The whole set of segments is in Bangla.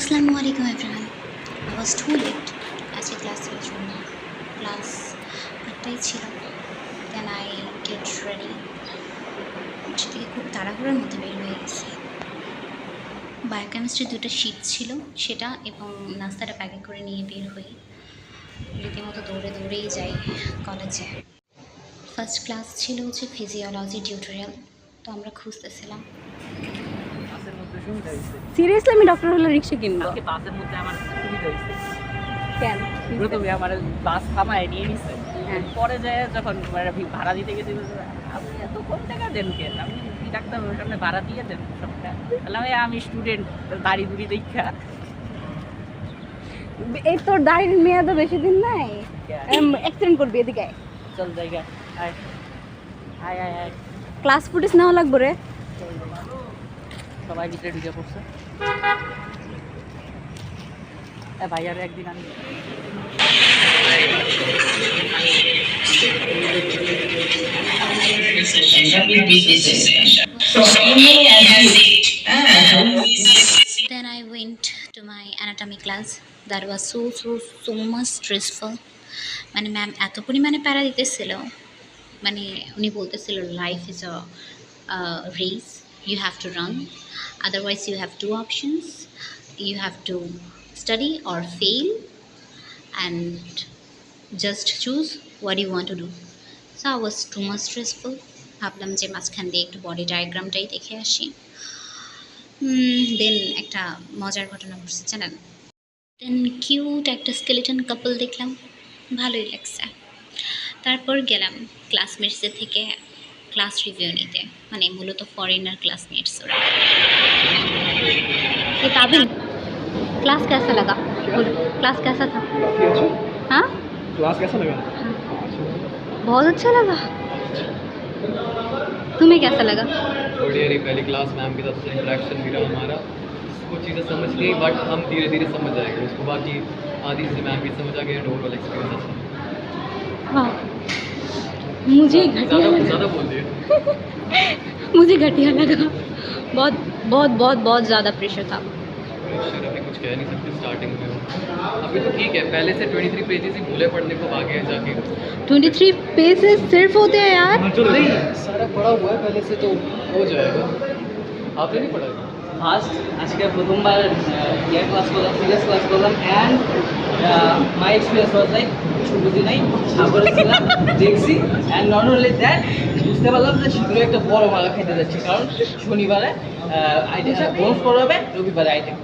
Assalamu alaikum everyone. I was too late as a class জন্য ক্লাস 8টাই ছিল। Then I get ready. বাসা থেকে খুব তাড়াহুড়োর মধ্যে বের হয়ে গেছি। বায়োকেমিস্ট্রি দুটো শিট ছিল সেটা এবং নাস্তাটা প্যাকিং করে নিয়ে বের হই। রীতিমতো দৌড়েই যাই কলেজে। ফার্স্ট ক্লাস ছিল হচ্ছে ফিজিওলজি টিউটোরিয়াল, তো আমরা খুঁজতেছিলাম। সিরিয়াসলি আমি ডক্টর হলে রিক্সা কিনবো। আজকে বাসের মধ্যে আমার সুবিধা হয়েছে। কেন? প্রথমে আমার বাস থামায় নিয়ে নিছে, পরে যায় যখন ভাড়া দিতে গেছি আপনি এত কম টাকা দেন কেন, আমি ডাক্তার সামনে ভাড়া দিয়ে দেন সবটা। তাহলে আমি স্টুডেন্ট দাড়ি দুড়ি দেখা এই তোর দাড়ির মেয়াদও বেশি দিন নাই, অ্যাক্সিডেন্ট করবি। এদিকে চল জায়গা আয় আয় আয় আয় ক্লাস ফুটেজ নেওয়া লাগবো রে। সবাই ভিতরে ঢুকে পড়ছে। ভাই আর একদিন আমি Then I went to my anatomy class. That was so much stressful. মানে ম্যাম এত পরিমাণে প্যারা দিতেছিল, মানে উনি বলতেছিল life is a race, you have to run, otherwise you have two options, you have to study or fail and just choose what you want to do. So I was too much stressful. ভাবলাম যে মাঝখান দিয়ে একটু বডি ডায়াগ্রামটাই দেখে আসি। দেন একটা মজার ঘটনা ঘটছে জানেন। দেন কিউট একটা স্কেলেটন কাপল দেখলাম, ভালোই লাগছে। তারপর গেলাম ক্লাসমেটসদের থেকে ক্লাস রিভিউ নিতে, মানে মূলত ফরেনার क्लासमेट्स ওরা। ये काबिल क्लास कैसा लगा? क्लास कैसा था? हाँ क्लास कैसा लगा? बहुत अच्छा लगा। तुम्हें कैसा लगा? बढ़िया रही। पहली क्लास मैम के साथ से इंटरेक्शन भी रहा हमारा, कुछ चीज़ें समझ गई बट हम धीरे धीरे समझ जाएंगे उसको। बाकी आधी से मैम भी समझ आ गए। ओवरऑल एक्सपीरियंस अच्छा। हाँ मुझे घटिया ज़्यादा बोल दिए। मुझे घटिया लगा। बहुत बहुत बहुत बहुत ज़्यादा प्रेशर था। प्रेशर अभी कुछ कह नहीं सकते स्टार्टिंग में। अभी तो ठीक है, पहले से 23 पेजेस ही भूले पढ़ने को आगे जाके। 23 पेजेस सिर्फ होते हैं यार। नहीं सारा पढ़ा हुआ है पहले से, तो हो जाएगा। आपने नहीं पढ़ा? ফার্স্ট আজকে প্রথমবার ইয়ার ক্লাস করলাম, সিরিয়াস ক্লাস করলাম, and my experience was like কিছু বুঝি নাই, সাগরে ছিলাম, দেখছি, অ্যান্ড নট অনলি দ্যাট বুঝতে পারলাম যে শীঘ্রই একটা বড় মালা খেতে যাচ্ছি, কারণ শনিবারে বোনাস পড়াবে, রবিবারে আইটেম।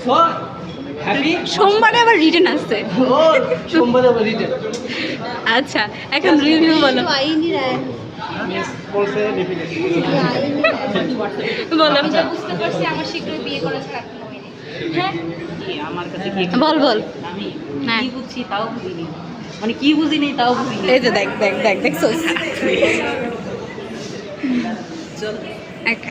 So happy. সোমবারে আবার রিটেন আসছে। ও সোমবারে আবার রিটেন। আচ্ছা এখন রিভিউ বলো। বলছে বলো বুঝতে পারছি আমার শীঘ্রই বিয়ে করা ছাড়া কোনো হয় না। হ্যাঁ আমার কাছে কি বল বল। আমি হ্যাঁ। কি বুঝছি তাও বুঝিনি, মানে কি বুঝিনি তাও বুঝিনি। এই যে দেখ দেখ দেখ দেখছোস। চল একটা